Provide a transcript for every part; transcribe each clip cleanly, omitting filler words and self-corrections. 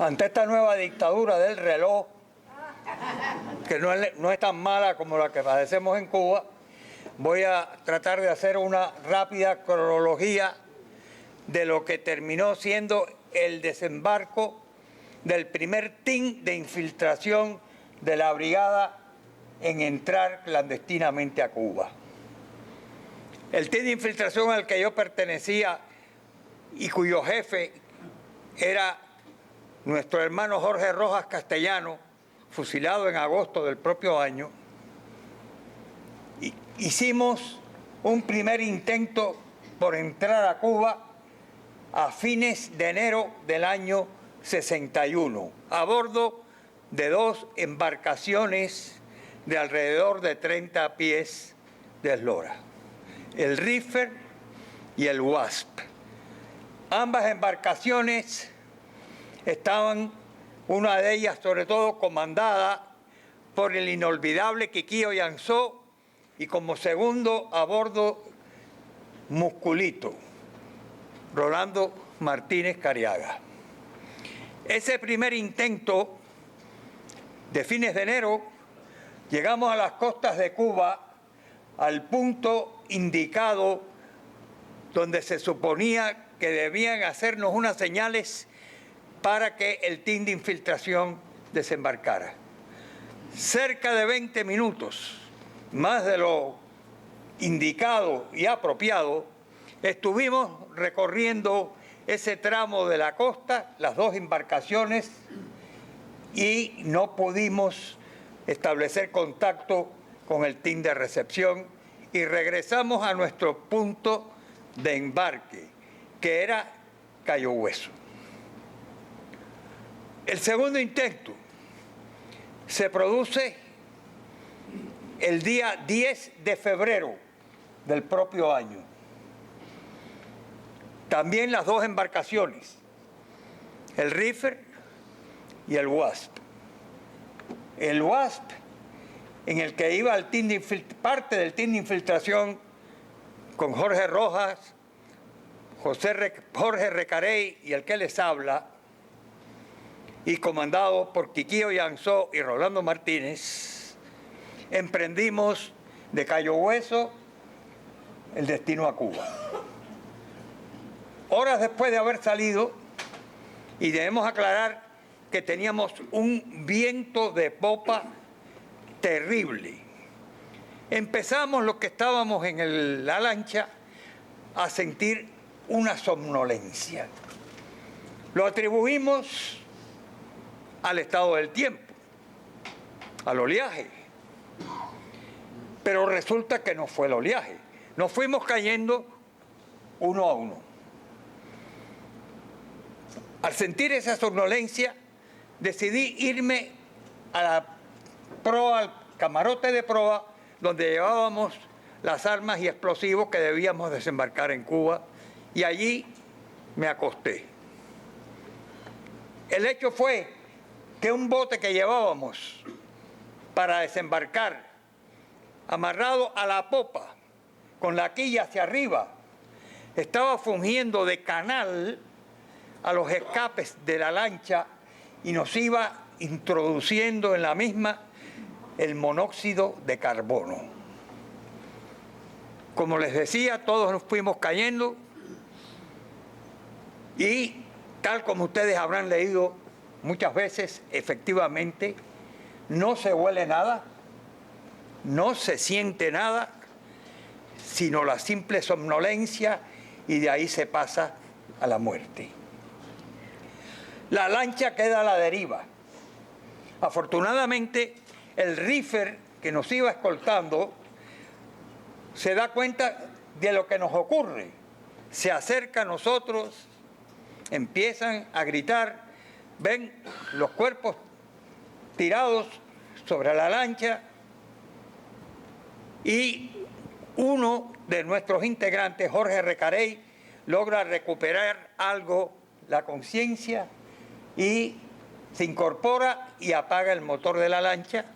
ante esta nueva dictadura del reloj, que no es tan mala como la que padecemos en Cuba, voy a tratar de hacer una rápida cronología de lo que terminó siendo el desembarco del primer team de infiltración de la brigada en entrar clandestinamente a Cuba. El team de infiltración al que yo pertenecía y cuyo jefe era nuestro hermano Jorge Rojas Castellano, fusilado en agosto del propio año, hicimos un primer intento por entrar a Cuba a fines de enero del año 61, a bordo de dos embarcaciones de alrededor de 30 pies de eslora, el Riffer y el Wasp. Ambas embarcaciones estaban, una de ellas sobre todo comandada por el inolvidable Quiquío Yansó y como segundo a bordo Musculito, Rolando Martínez Cariaga. Ese primer intento de fines de enero llegamos a las costas de Cuba al punto indicado donde se suponía que debían hacernos unas señales para que el team de infiltración desembarcara. Cerca de 20 minutos, más de lo indicado y apropiado, estuvimos recorriendo ese tramo de la costa, las dos embarcaciones, y no pudimos establecer contacto con el team de recepción y regresamos a nuestro punto de embarque, que era Cayo Hueso. El segundo intento se produce el día 10 de febrero del propio año. También las dos embarcaciones, el Riffer y el Wasp. El Wasp, en el que iba el team parte del team de infiltración con Jorge Rojas, Jorge Recarey y el que les habla, y comandado por Quiquío Yansó y Rolando Martínez, emprendimos de Cayo Hueso el destino a Cuba. Horas después de haber salido, y debemos aclarar que teníamos un viento de popa terrible, empezamos los que estábamos en la lancha a sentir una somnolencia. Lo atribuimos al estado del tiempo, al oleaje. Pero resulta que no fue el oleaje. Nos fuimos cayendo uno a uno. Al sentir esa somnolencia, decidí irme a la proa, al camarote de proa, donde llevábamos las armas y explosivos que debíamos desembarcar en Cuba, y allí me acosté. El hecho fue que un bote que llevábamos para desembarcar, amarrado a la popa, con la quilla hacia arriba, estaba fungiendo de canal a los escapes de la lancha y nos iba introduciendo en la misma el monóxido de carbono. Como les decía, todos nos fuimos cayendo y, tal como ustedes habrán leído muchas veces, efectivamente, no se huele nada, no se siente nada, sino la simple somnolencia, y de ahí se pasa a la muerte. La lancha queda a la deriva. Afortunadamente, el Riffer que nos iba escoltando se da cuenta de lo que nos ocurre. Se acerca a nosotros, empiezan a gritar, ven los cuerpos tirados sobre la lancha y uno de nuestros integrantes, Jorge Recarey, logra recuperar algo la conciencia y se incorpora y apaga el motor de la lancha.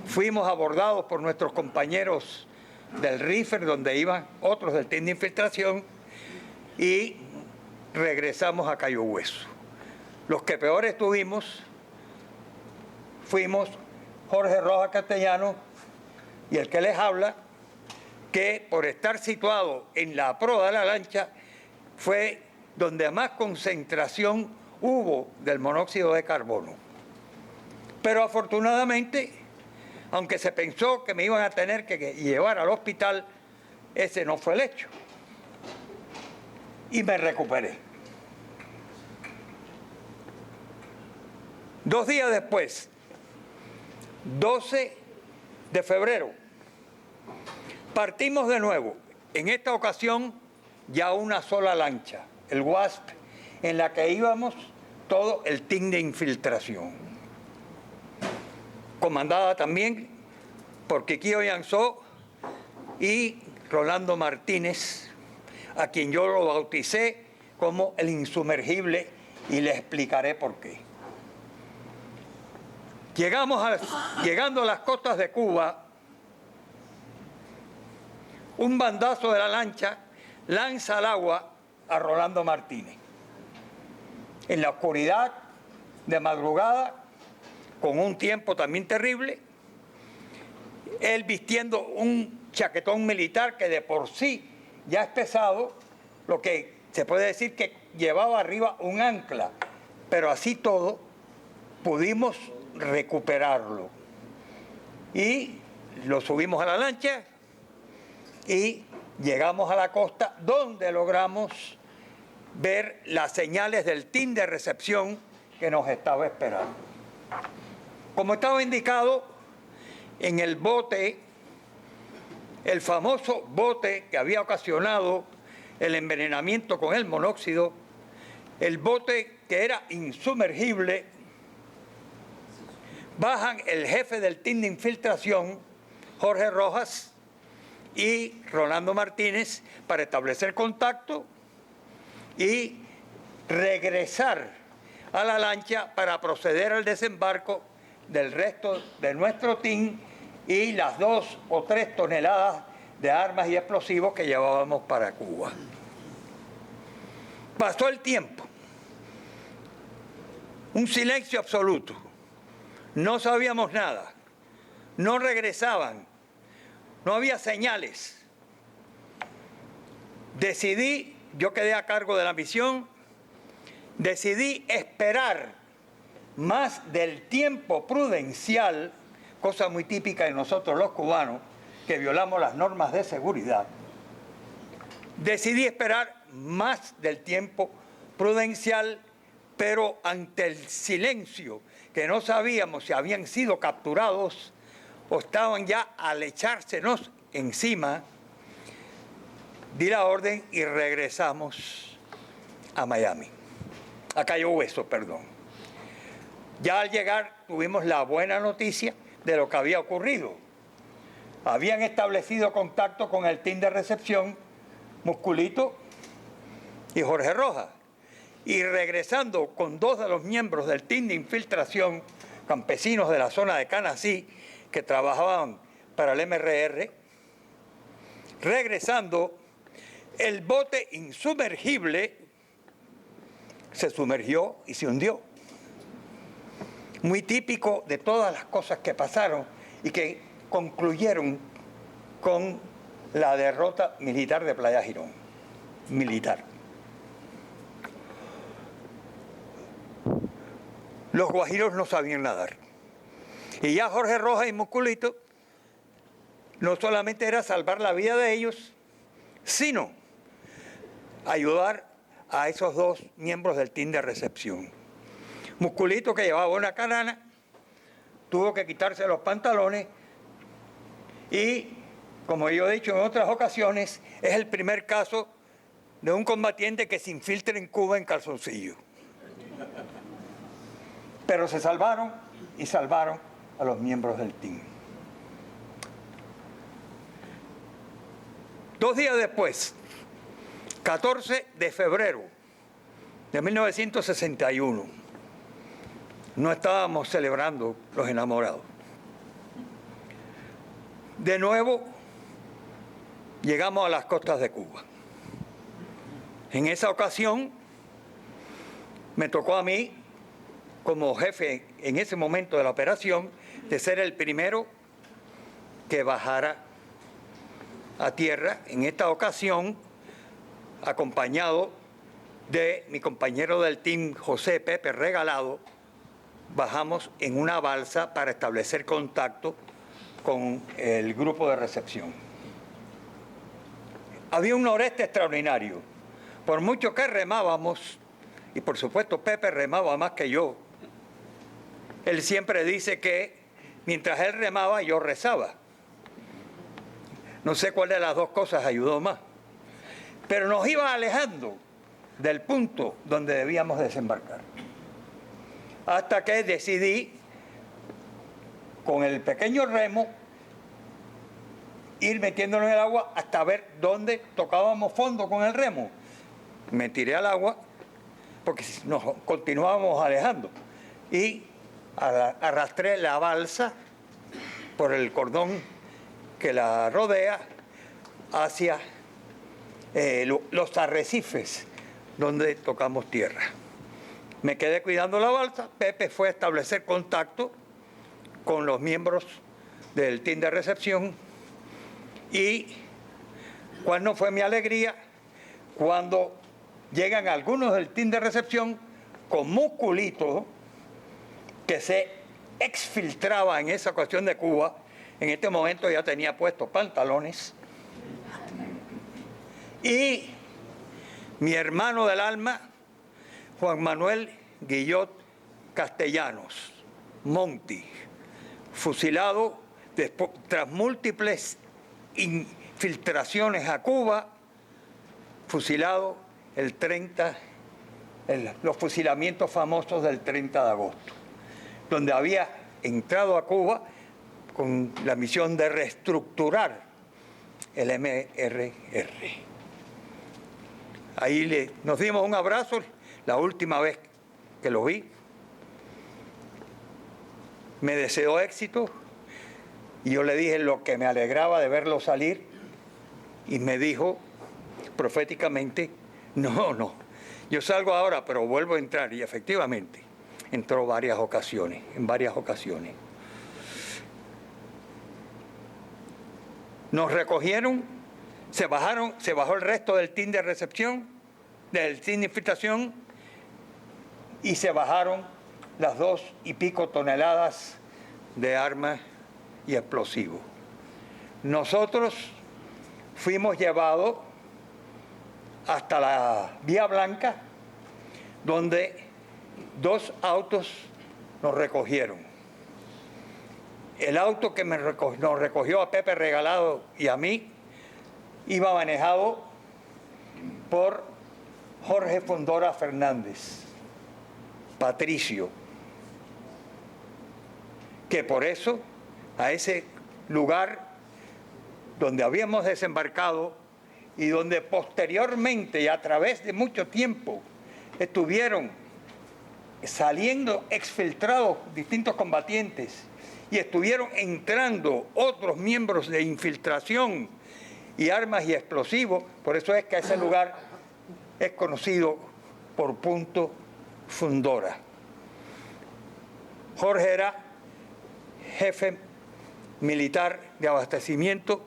Fuimos abordados por nuestros compañeros del Riffer, donde iban otros del team de infiltración, y regresamos a Cayo Hueso. Los que peor estuvimos fuimos Jorge Rojas Castellano y el que les habla, que por estar situado en la proa de la lancha fue donde más concentración hubo del monóxido de carbono. Pero afortunadamente, aunque se pensó que me iban a tener que llevar al hospital, ese no fue el hecho. Y me recuperé. 2 días después, 12 de febrero, partimos de nuevo. En esta ocasión, ya una sola lancha, el Wasp, en la que íbamos todo el team de infiltración. Comandada también por Quiquío Yansó y Rolando Martínez, a quien yo lo bauticé como el insumergible, y le explicaré por qué. Llegando a las costas de Cuba, un bandazo de la lancha lanza al agua a Rolando Martínez. En la oscuridad de madrugada, con un tiempo también terrible, él vistiendo un chaquetón militar que de por sí ya es pesado, lo que se puede decir que llevaba arriba un ancla, pero así todo pudimos recuperarlo. Y lo subimos a la lancha y llegamos a la costa, donde logramos ver las señales del team de recepción que nos estaba esperando. Como estaba indicado, en el bote, el famoso bote que había ocasionado el envenenamiento con el monóxido, el bote que era insumergible, bajan el jefe del team de infiltración, Jorge Rojas, y Rolando Martínez, para establecer contacto y regresar a la lancha para proceder al desembarco del resto de nuestro team y las 2 o 3 toneladas de armas y explosivos que llevábamos para Cuba. Pasó el tiempo, un silencio absoluto, no sabíamos nada, no regresaban, no había señales. Yo quedé a cargo de la misión, decidí esperar más del tiempo prudencial, cosa muy típica de nosotros los cubanos, que violamos las normas de seguridad. Decidí esperar más del tiempo prudencial, pero ante el silencio, que no sabíamos si habían sido capturados o estaban ya al echársenos encima, di la orden y regresamos a Miami, a Cayo Hueso, perdón. Ya al llegar tuvimos la buena noticia de lo que había ocurrido. Habían establecido contacto con el team de recepción, Musculito y Jorge Rojas, y regresando con 2 de los miembros del team de infiltración, campesinos de la zona de Canasí, que trabajaban para el MRR, regresando, el bote insumergible se sumergió y se hundió. Muy típico de todas las cosas que pasaron y que concluyeron con la derrota militar de Playa Girón. Militar. Los guajiros no sabían nadar. Y ya Jorge Rojas y Musculito no solamente era salvar la vida de ellos, sino ayudar a esos 2 miembros del team de recepción. Musculito, que llevaba una canana, tuvo que quitarse los pantalones y, como yo he dicho en otras ocasiones, es el primer caso de un combatiente que se infiltra en Cuba en calzoncillo. Pero se salvaron y salvaron a los miembros del team. 2 días después, 14 de febrero de 1961, no estábamos celebrando los enamorados. De nuevo, llegamos a las costas de Cuba. En esa ocasión, me tocó a mí como jefe en ese momento de la operación, de ser el primero que bajara a tierra, en esta ocasión acompañado de mi compañero del team José Pepe Regalado. Bajamos en una balsa para establecer contacto con el grupo de recepción. Había un noreste extraordinario. Por mucho que remábamos, y por supuesto Pepe remaba más que yo, él siempre dice que mientras él remaba yo rezaba. No sé cuál de las dos cosas ayudó más. Pero nos iba alejando del punto donde debíamos desembarcar. Hasta que decidí, con el pequeño remo, ir metiéndonos en el agua hasta ver dónde tocábamos fondo con el remo. Me tiré al agua porque nos continuábamos alejando y arrastré la balsa por el cordón que la rodea hacia los arrecifes donde tocamos tierra. Me quedé cuidando la balsa. Pepe fue a establecer contacto con los miembros del team de recepción y cuál no fue mi alegría cuando llegan algunos del team de recepción con musculitos que se exfiltraba en esa ocasión de Cuba. En este momento ya tenía puestos pantalones. Y mi hermano del alma, Juan Manuel Guillot Castellanos, Monti, fusilado tras múltiples infiltraciones a Cuba, fusilado el 30, los fusilamientos famosos del 30 de agosto, donde había entrado a Cuba con la misión de reestructurar el MRR. Ahí nos dimos un abrazo la última vez que lo vi. Me deseó éxito y yo le dije lo que me alegraba de verlo salir y me dijo proféticamente, no, yo salgo ahora pero vuelvo a entrar, y efectivamente entró en varias ocasiones. Nos recogieron, se bajó el resto del team de recepción, del team de infiltración, y se bajaron las 2 y pico toneladas de armas y explosivos. Nosotros fuimos llevados hasta la Vía Blanca, donde 2 autos nos recogieron. El auto que nos recogió a Pepe Regalado y a mí iba manejado por Jorge Fundora Fernández, Patricio, que por eso a ese lugar donde habíamos desembarcado y donde posteriormente y a través de mucho tiempo estuvieron saliendo exfiltrados distintos combatientes y estuvieron entrando otros miembros de infiltración y armas y explosivos, por eso es que ese lugar es conocido por Punto Fundora. Jorge era jefe militar de abastecimiento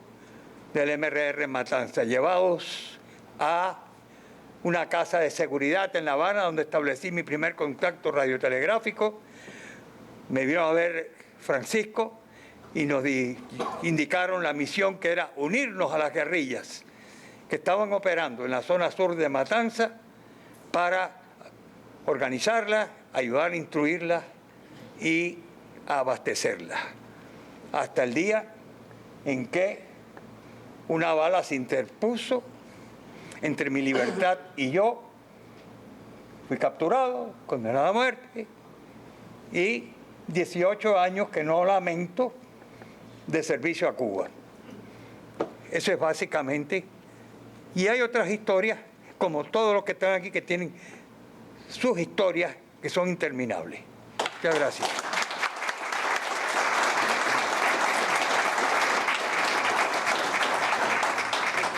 del MRR Matanza, llevados a una casa de seguridad en La Habana, donde establecí mi primer contacto radiotelegráfico. Me vino a ver Francisco y nos indicaron la misión que era unirnos a las guerrillas que estaban operando en la zona sur de Matanza para organizarla, ayudar a instruirla y a abastecerla. Hasta el día en que una bala se interpuso entre mi libertad y yo, fui capturado, condenado a muerte, y 18 años que no lamento de servicio a Cuba. Eso es básicamente. Y hay otras historias, como todos los que están aquí, que tienen sus historias que son interminables. Muchas gracias.